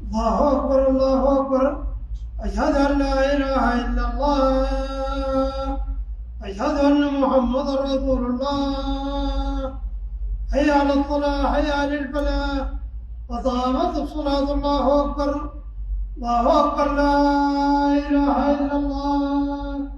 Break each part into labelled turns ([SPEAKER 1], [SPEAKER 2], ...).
[SPEAKER 1] الله أكبر الله أكبر. أشهد أن لا إله إلا الله. أشهد أن محمد رسول الله. حي على الصلاة حي على الفلاح وقامت الصلاة. الله أكبر الله أكبر. لا إله إلا الله.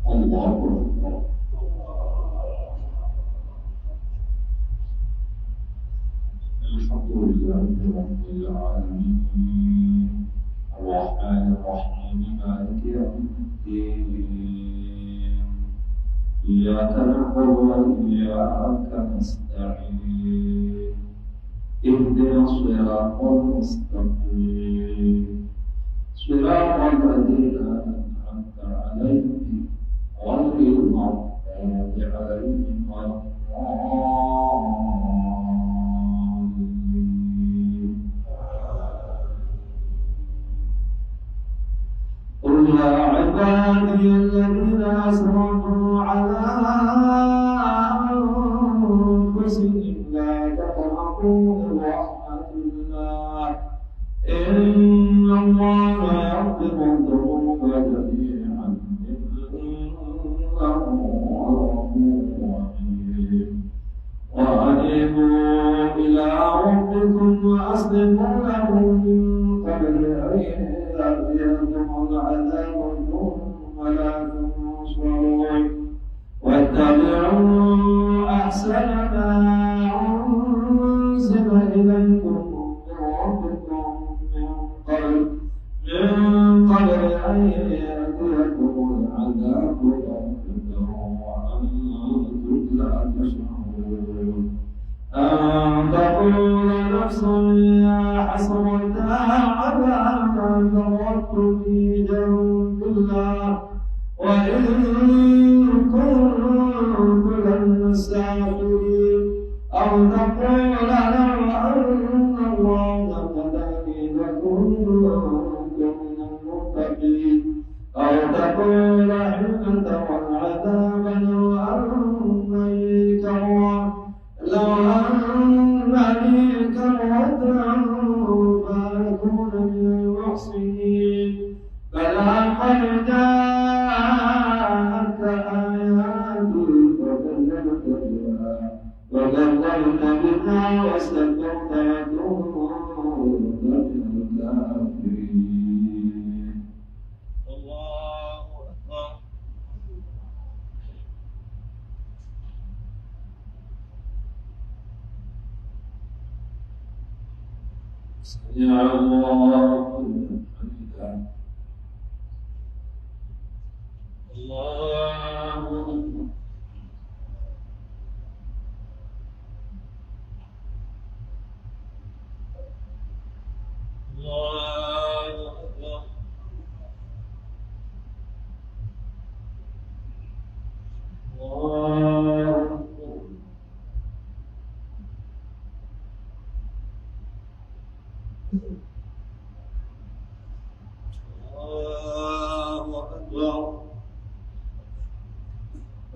[SPEAKER 2] الله أكبر. الحمد لله رب العالمين الرحمن الرحيم مالك يوم الدين إياك نعبد وإياك نستعين اهدنا الصراط المستقيم صراط الذين أنعمت عليهم غير المغضوب عليهم ولا الضالين. قل يا عبادي الذين أسرفوا على أنفسهم لا تقنطوا من رحمة الله إن الله يغفر الذنوب جميعا إنه هو الغفور الرحيم. وأنيبوا إلى ربكم وأسلموا له من قبل أن يأتيكم العذاب ثم لا تنصرون واتبعوا أحسن ما أنزل إليكم من ربكم من قبل أن يأتيكم العذاب بغتة وأنتم لا تشعرون أن تقول نفس يا حسرة على ما فرطت في جنب الله وإن كنت لمن الساخرين أو تقول لو أن الله هداني لكنت من المتقين أو تقول حين ترى العذاب لو أن لي كرة فأكون من المحسنين بلى قد جاءتك آياتي فكذبت بها واستكبرت وكنت من الكافرين. الله أكبر. سمع الله لمن حمده. الله أكبر. الله أكبر. الله أكبر. الله أكبر.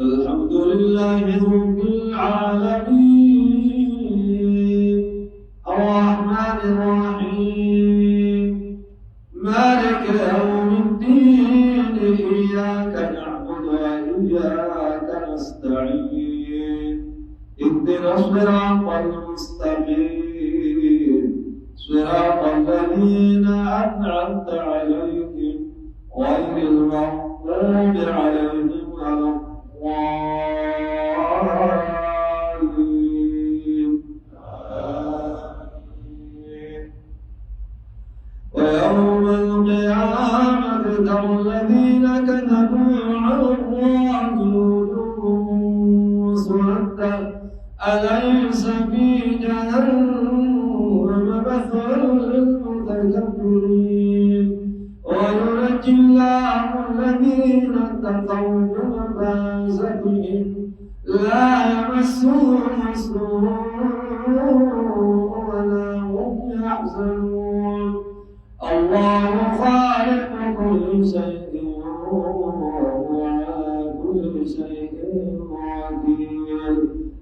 [SPEAKER 2] الحمد لله رب العالمين الرحمن الرحيم مالك يوم الدين إياك نعبد وإياك نستعين اهدنا الصراط المستقيم صراط الذين أنعمت عليهم غير المغضوب عليهم ولا الضالين. ويوم القيامة ترى الذين كذبوا على الله وجوههم مسودة أليس في جهنم مثوى للمتكبرين وينجي الله الذين اتقوا بمفازتهم لا يمسهم سوء ولا هم يحزنون. الله الله خالق كل شيء وهو على كل شيء وكيل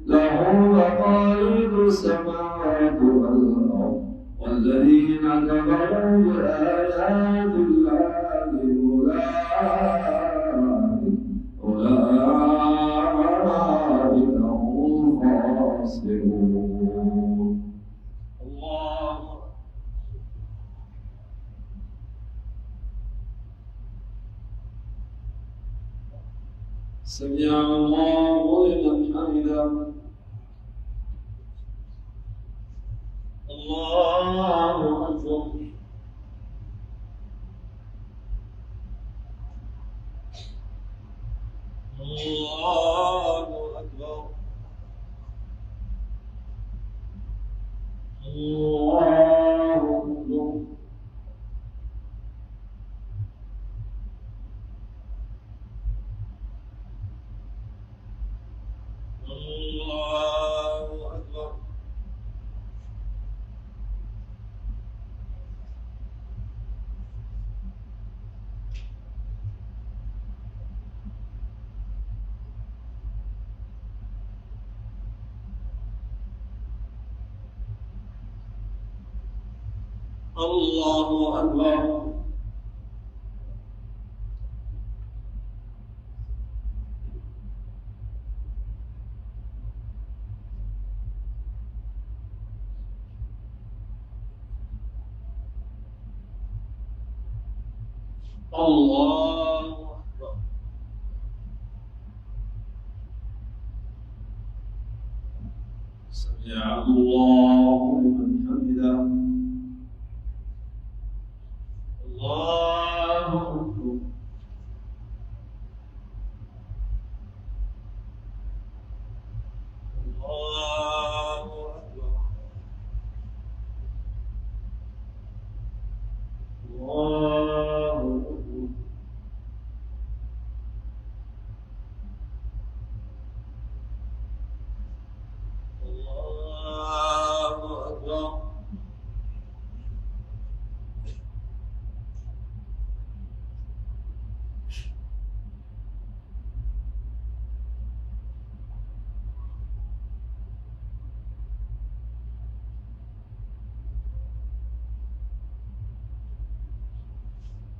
[SPEAKER 2] له مقاليد السماوات والأرض والذين كفروا بآيات الله أولئك هم الخاسرون. الله سمع الله لمن حمده. الله أكبر. الله أكبر. الله أكبر. الله أكبر. الله أكبر. الله أكبر. سمع الله لمن حمده. الله أكبر. الله أكبر. الله أكبر. الله أكبر.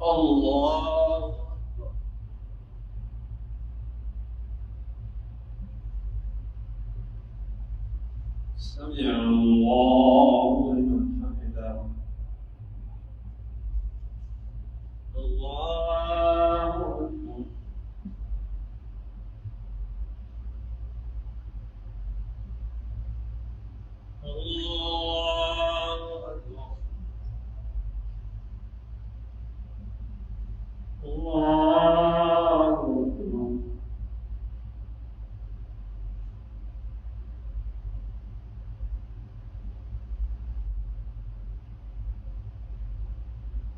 [SPEAKER 2] الله أكبر. سمع الله لمن حمده. الله أكبر. الله أكبر. الله أكبر.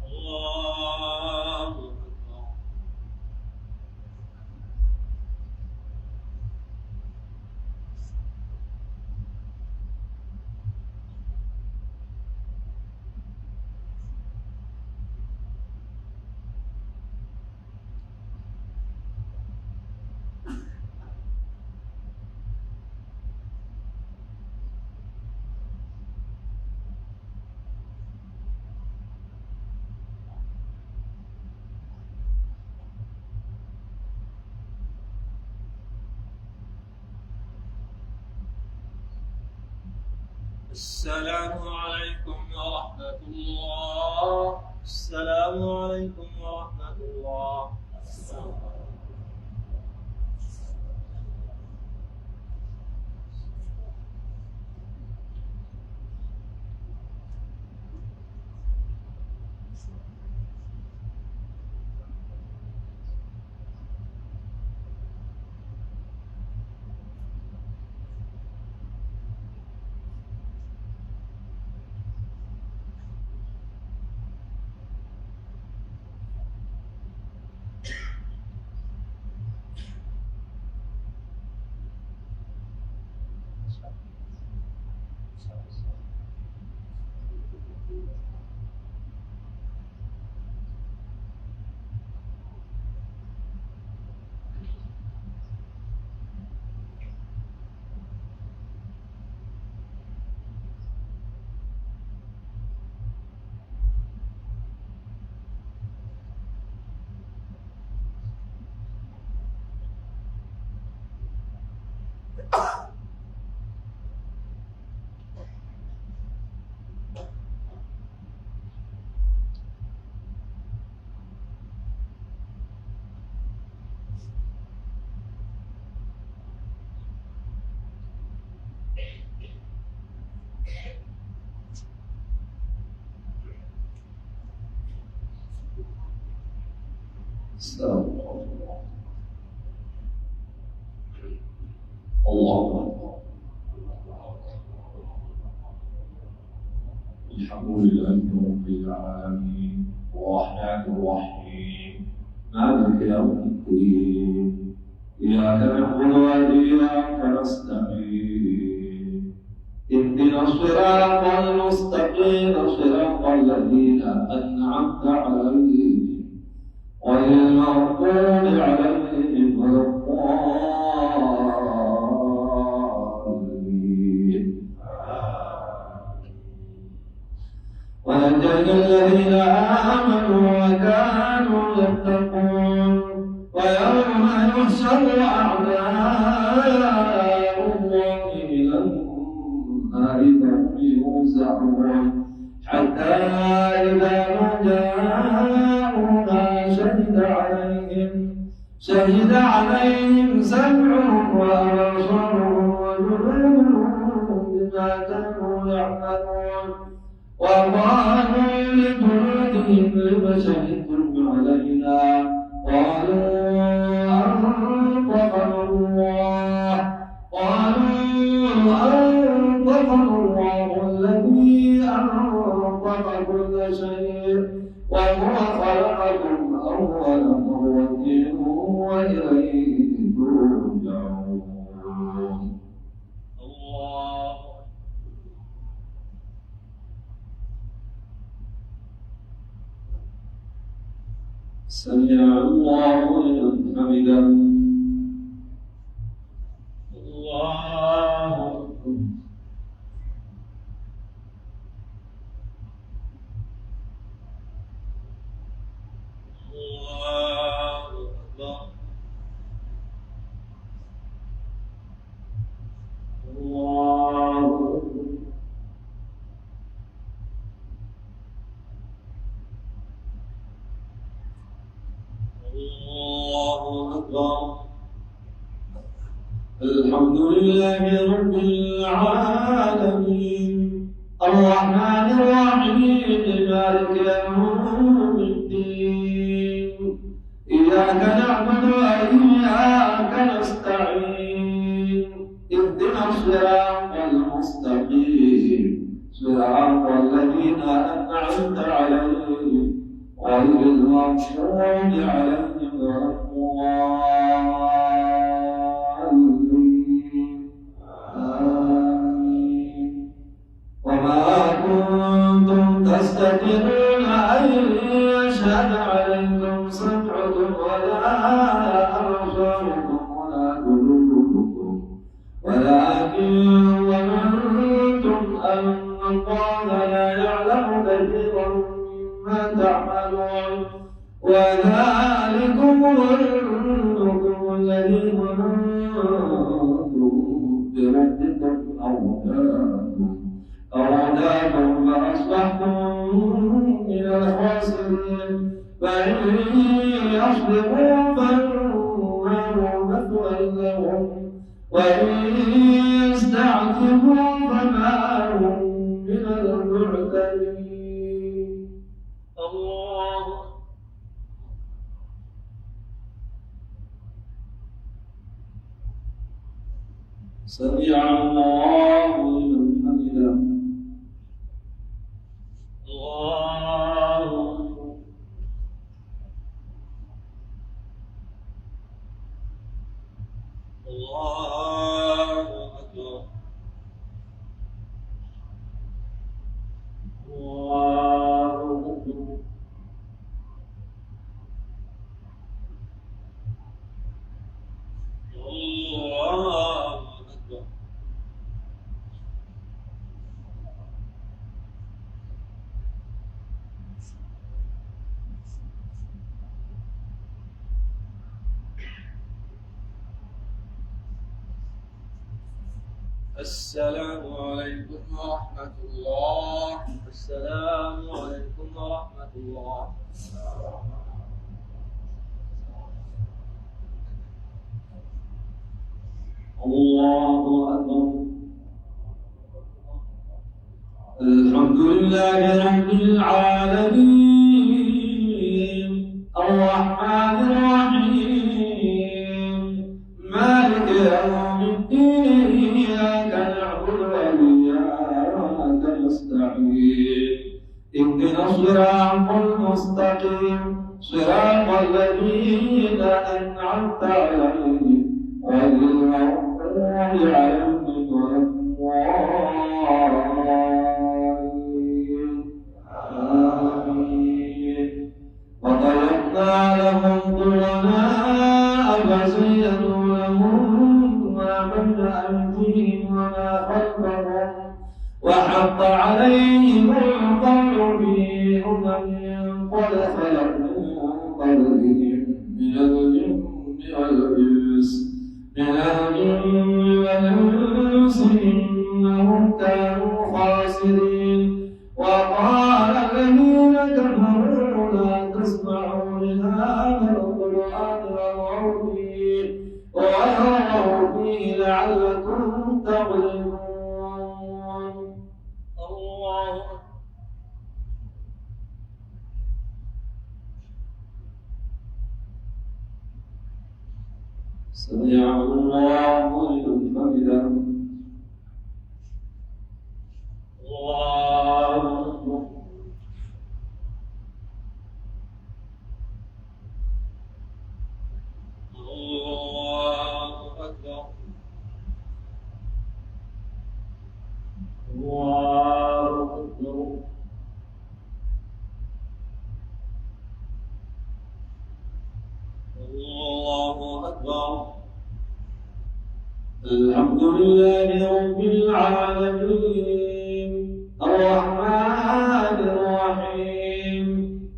[SPEAKER 2] الله أكبر. السلام عليكم ورحمة الله. السلام عليكم ورحمة الله.
[SPEAKER 3] استغفر الله أكبر. الحمد لله رب العالمين الرحمن الرحيم مالك يوم الدين إياك نعبد وإياك نستعين اهدنا الصراط المستقيم صراط الذين أنعمت عليهم غير المغضوب عليهم ولا الضالين. ونجينا الذين آمنوا وكانوا يتقون ويوم يحشر أعداء الله إلى النار فهم يوزعون حتى إذا جاءوها شهد عليهم سمعهم وأبصارهم وجلودهم بما كانوا يعملون وقالوا لجلودهم لم شهدتم علينا قالوا أنطقنا الله الذي أنطق كل شيء وهو خلقكم أول مرة وإليه ترجعون. الله سمع الله لمن حمده. الله أكبر. الحمد لله رب العالمين الرحمن الرحيم مالك يوم الدين إياك نعبد وإياك نستعين اهدنا الصراط المستقيم صراط الذين أنعمت عليهم غير المغضوب عليهم ولا الضالين. آمين. وما كنتم تستترون أن يشهد عليكم سمعكم ولا أبصاركم ولا جلودكم ولكن ظننتم أن الله لا يعلم كثيرا مما تعملون وذلكم ظنكم الذي ظننتم بربكم أرداكم فأصبحتم من الخاسرين فإن يصبروا فالنار مثوى لهم وإن يستعتبوا فما هم من المعتدين. الله سمع الله لمن حمده. الله الله أكبر. الله أكبر. الله أكبر. السلام عليكم ورحمة الله. السلام عليكم ورحمة الله. الله أكبر. الحمد لله رب العالمين الرحمن الرحيم
[SPEAKER 4] المستقيم صراط الذين أنعمت عليهم غير المغضوب عليهم ولا الضالين آمين وضربنا لهم ظلماء فزينوا لهم ما بين أيديهم وما خلفهم وحق عليهم القول في قد خلت من قبلهم من الجن والإنس إنهم كانوا خاسرين وقال الذين كفروا لا تسمعوا لهذا القرآن والغوا فيه لعلكم تغلبون الله سمع الله لمن حمده الله أكبر الله أكبر الله أكبر الله أكبر الحمد لله رب العالمين الرحمن الرحيم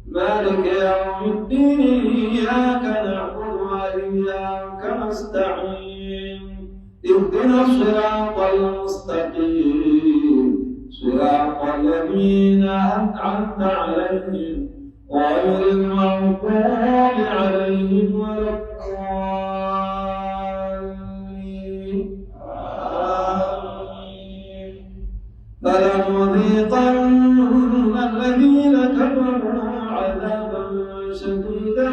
[SPEAKER 4] مالك يوم الدين إياك نعبد وإياك نستعين اهدنا الصراط المستقيم صراط الذين أنعمت عليهم غير المغضوب عليهم ولا الضالين آمين فلنذيقن الذين كفروا عذابا شديدا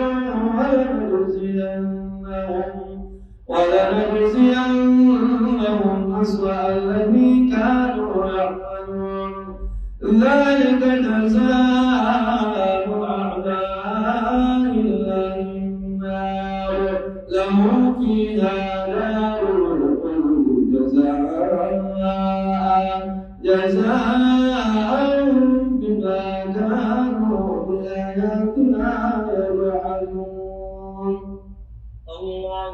[SPEAKER 4] ولنجزينهم أسوأ الذي كانوا يعملون ذلك جزاء أعداء الله النار لهم فيها دار الخلد جزاء بما كانوا بآياتنا يجحدون الله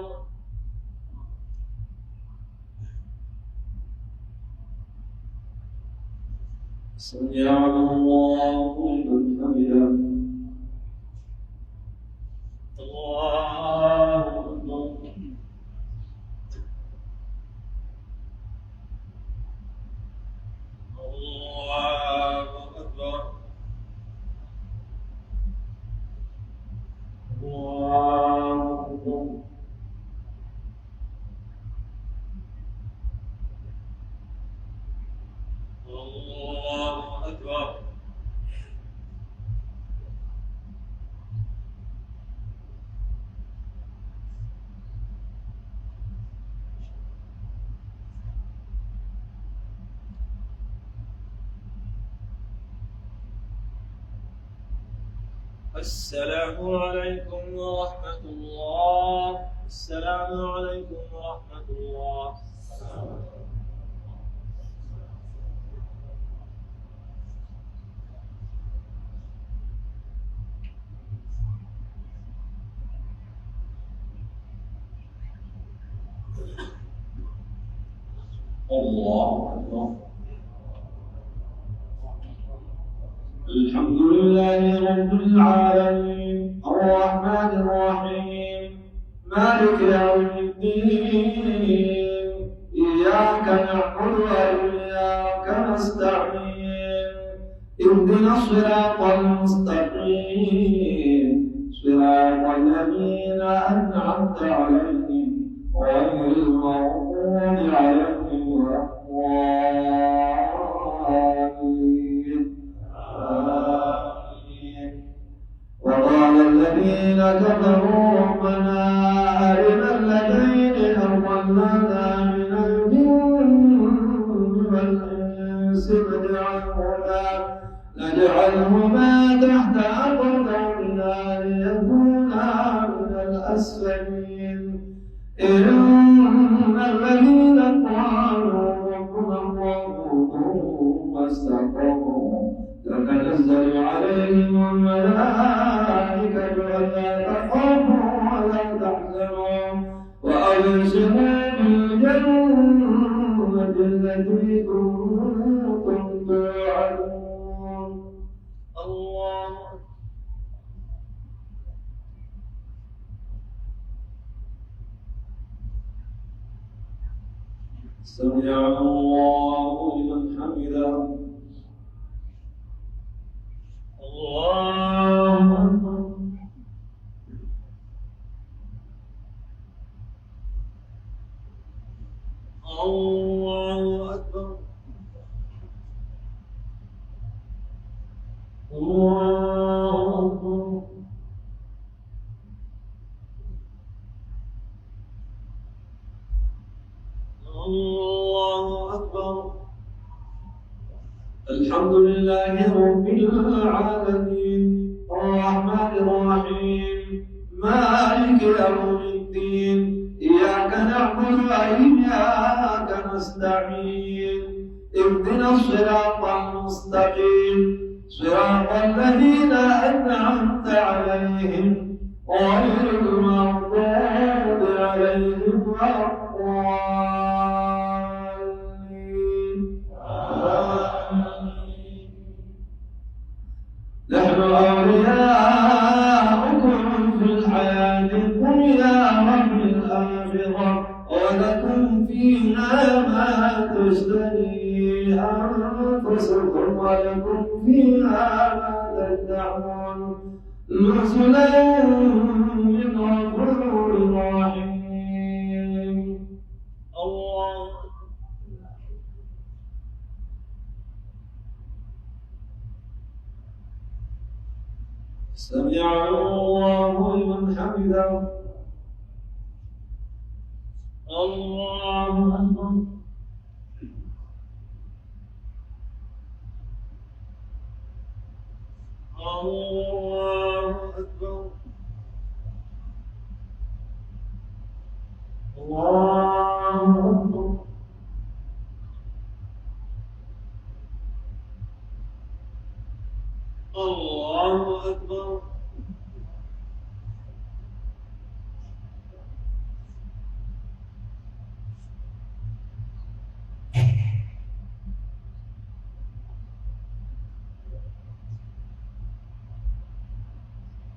[SPEAKER 4] سمع الله لمن حمده الله أكبر الله أكبر الله أكبر الله أكبر السلام عليكم ورحمة الله السلام عليكم ورحمة الله الله أكبر الحمد لله رب العالمين الرحمن الرحيم مالك يوم الدين إياك نعبد وإياك نستعين اهدنا الصراط المستقيم صراط الذين أنعمت عليهم غير المغضوب عليهم ولا الضالين آمين وقال الذين كفروا ربنا أرنا الذين أضلنا من الجن والإنس نجعلهما تحت أقدامنا إن الذين قالوا ربنا الله ثم استقاموا تتنزل عليهم الملائكة ألا تخافوا ولا تحزنوا وأبشروا بالجنة التي كنتم توعدون. الله
[SPEAKER 3] سمع الله لمن حمده.
[SPEAKER 4] الله أكبر.
[SPEAKER 3] الله أكبر.
[SPEAKER 4] الله أكبر.
[SPEAKER 3] الله أكبر. الحمد لله رب العالمين الرحمن الرحيم مالك يوم الدين إياك نعبد وإياك نستعين اهدنا الصراط المستقيم صراط الذين أنعمت عليهم غير المغضوب عليهم ولا نحن أولياؤكم في الحياة الدنيا وفي الآخرة ولكم فيها ما تشتهي أنفسكم ولكم فيها ما تدعون نزلا من غفور رحيم. الله سمع الله لمن حمده. الله أكبر. الله أكبر. الله أكبر. الله أكبر.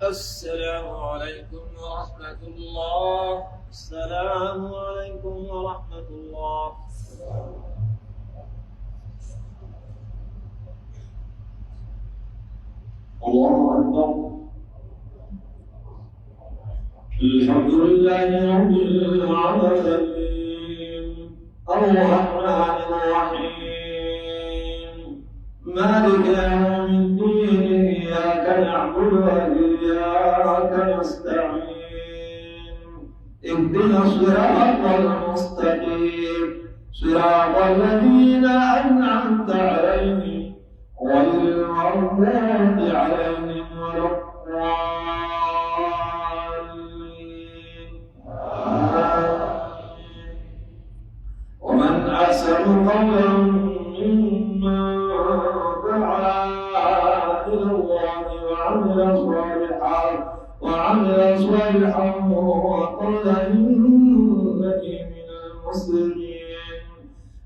[SPEAKER 3] السلام عليكم ورحمة الله. السلام عليكم ورحمة الله. الله أكبر. الحمد لله رب العالمين الرحمن الرحيم مالك يوم الدين إياك نعبد وإياك نستعين اهدنا الصراط المستقيم صراط الذين أنعمت عليهم غير المغضوب عليهم ولا الضالين. ومن أحسن قولا ممن دعا إلى الله وعمل صالحا وقال إنني من المسلمين.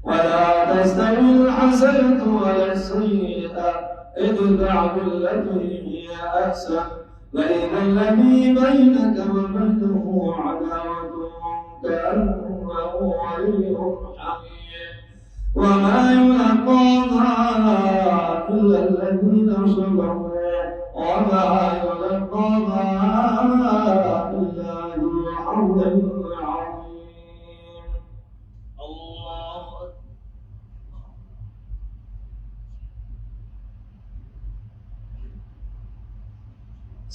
[SPEAKER 3] ولا تستوي الحسنة ولا السيئة ادفع بالتي هي أحسن فإذا الذي بينك وبينه عداوة كأنه ولي حميم. وما يلقاها إلا الذين صبروا وما يلقاها إلا ذو حظ عظيم. الله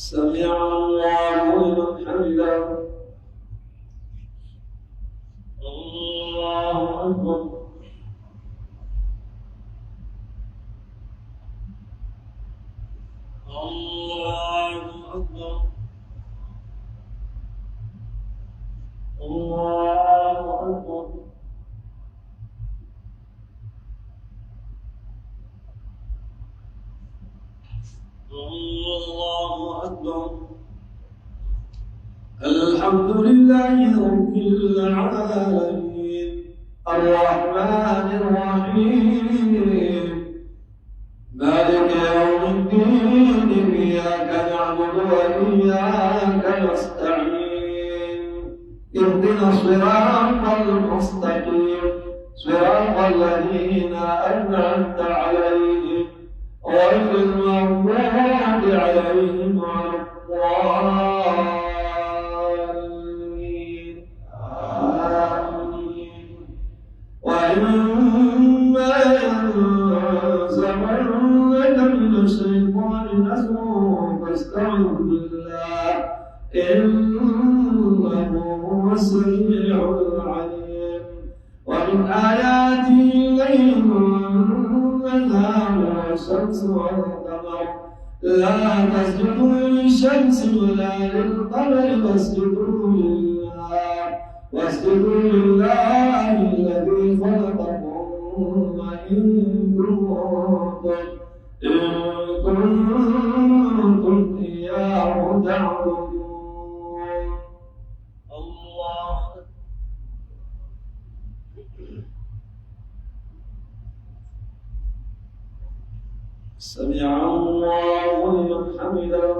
[SPEAKER 3] سمع الله لمن حمده. الله أكبر. الله أكبر. الله أنتم الحمد لله رب العالمين الرحمن الرحيم مالك يوم الدين إياك نعبد وإياك نستعين اهدنا الصراط المستقيم صراط الذين أنعمت عليهم غير المغضوب عليهم ولا الضالين آمين وإما ينزغنك من الشيطان نزغ فاستعذ بالله إنه هو السميع العليم ومن آياته الليل والنهار والشمس والقمر لا تسجدوا للشمس ولا للقمر واسجدوا لله الذي خلقكم إن كنتم إياه تعبدون الله سمع الله لمن حمده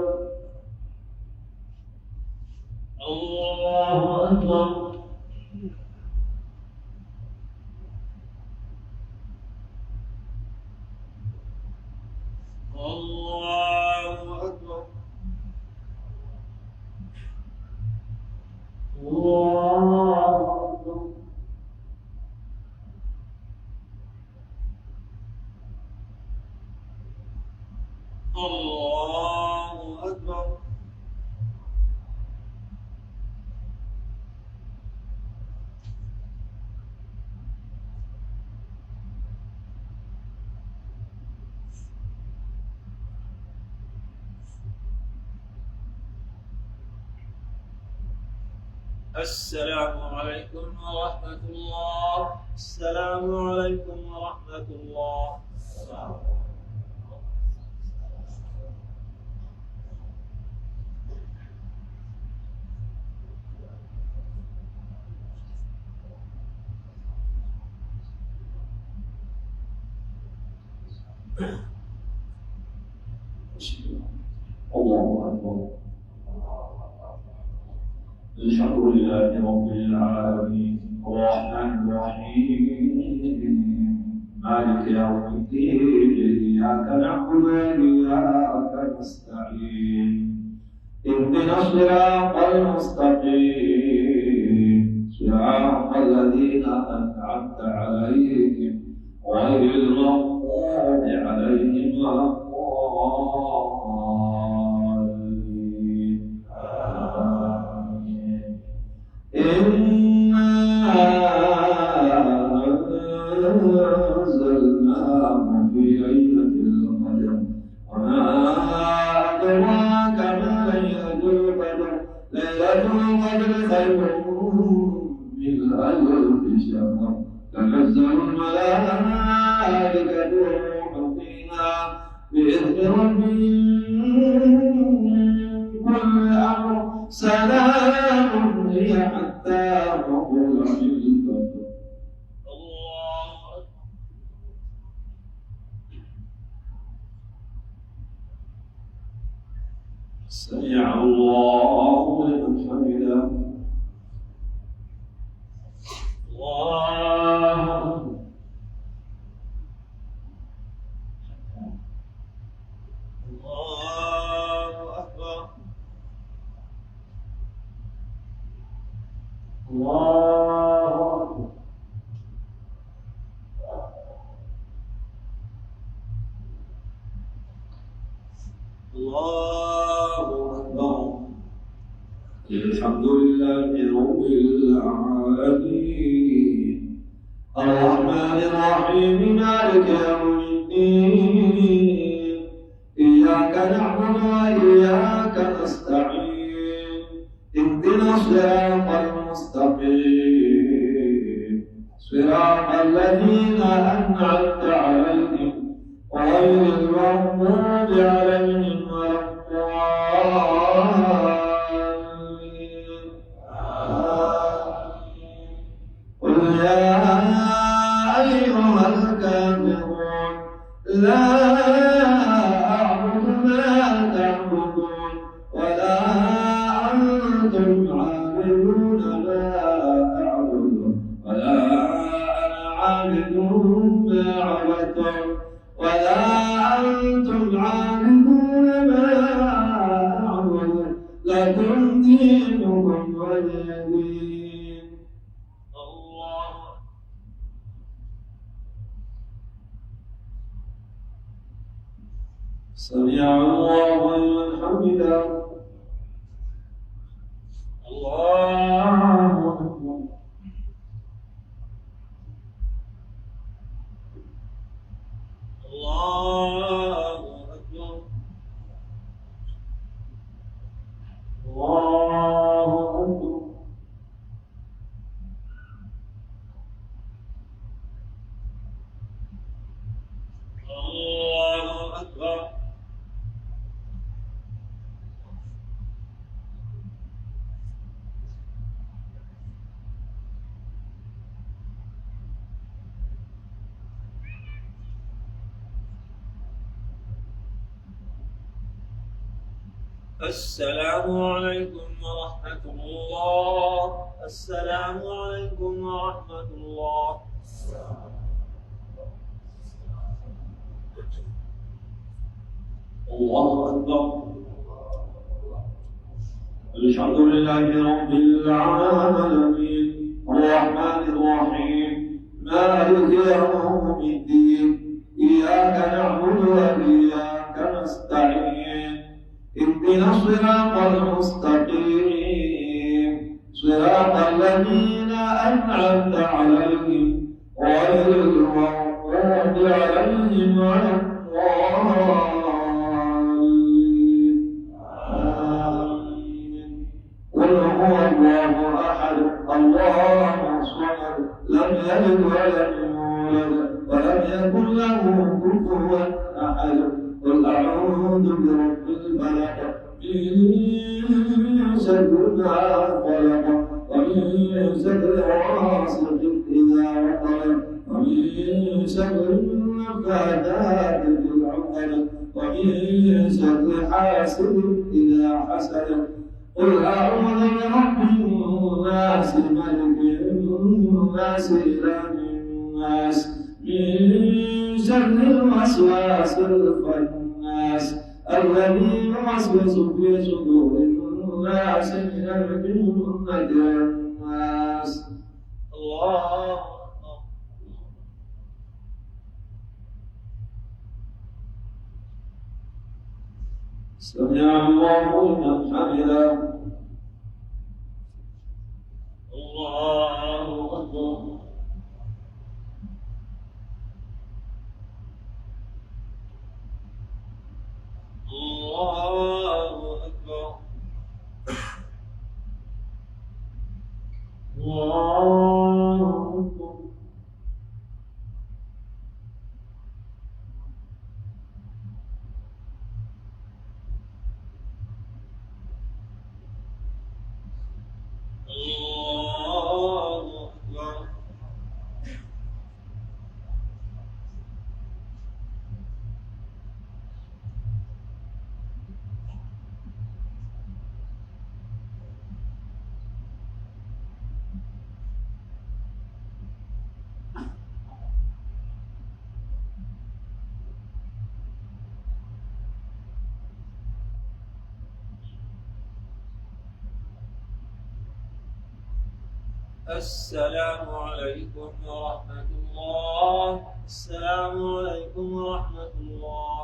[SPEAKER 3] الله أكبر الله أكبر الله أكبر الله أكبر السلام عليكم ورحمة الله السلام عليكم ورحمة الله
[SPEAKER 4] الله أكبر الحمد لله رب العالمين الرحمن الرحيم مالك يوم الدين إياك نعبد وإياك نستعين اهدنا الصراط المستقيم صراط الذين أنعمت عليهم غير المغضوب عليهم ولا الضالين إنا أنزلناه في ليلة القدر وما أدراك ما ليلة القدر ليلة القدر خير من ألف شهر تنزل الملائكة والروح فيها بإذن ربهم كل أمر سلام هي حتى مطلع الفجر الله سمع الله لمن حمده الله الله أكبر الله الله أكبر الحمد لله رب العالمين الرحمن الرحيم مالك يوم الدين إياك نعبد وإياك نستعين اهدنا الصراط المستقيم صراط الذين أنعمت عليهم غير المغضوب عليهم ولا الضالين قل يا أيها الكافرون لا أعبد ما تعبدون ولا أنتم عابدون ما أعبد ولا أنا عابد ما عبدتم ولا أنتم عابدون ما أعبد لكم دينكم ولي دين.
[SPEAKER 3] الله
[SPEAKER 4] سمع الله لمن حمده.
[SPEAKER 3] الله أكبر. الله أكبر. الله أكبر. الله أكبر. السلام عليكم ورحمة الله. السلام عليكم ورحمة الله. الله أكبر.
[SPEAKER 4] الحمد لله رب العالمين الرحمن الرحيم مالك يوم الدين إياك نعبد وإياك نستعين اهدنا الصراط المستقيم صراط الذين أنعمت عليهم غير المغضوب عليهم ولا الضالين. آمين. قل هو الله أحد الله الصمد لم يلد ولم يولد ولم يكن له كفوا أحد. قل أعوذ برب الفلق من شر ما خلق ومن شر غاسق إذا وقب ومن شر النفاثات في العقد ومن شر حاسد إذا حسد. قل أعوذ برب الناس ملك الناس إله الناس من شر الوسواس الخناس الذي يوسوس في صدور الناس من الجنة والناس.
[SPEAKER 3] الله
[SPEAKER 4] سمع الله لمن حمده.
[SPEAKER 3] الله أكبر. الله أكبر. الله أكبر. الله أكبر. السلام عليكم ورحمة الله. السلام عليكم ورحمة الله.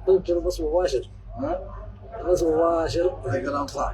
[SPEAKER 5] ممكن بس مباشر.
[SPEAKER 6] ها؟
[SPEAKER 5] بس مباشر.
[SPEAKER 6] هذا كلام صح.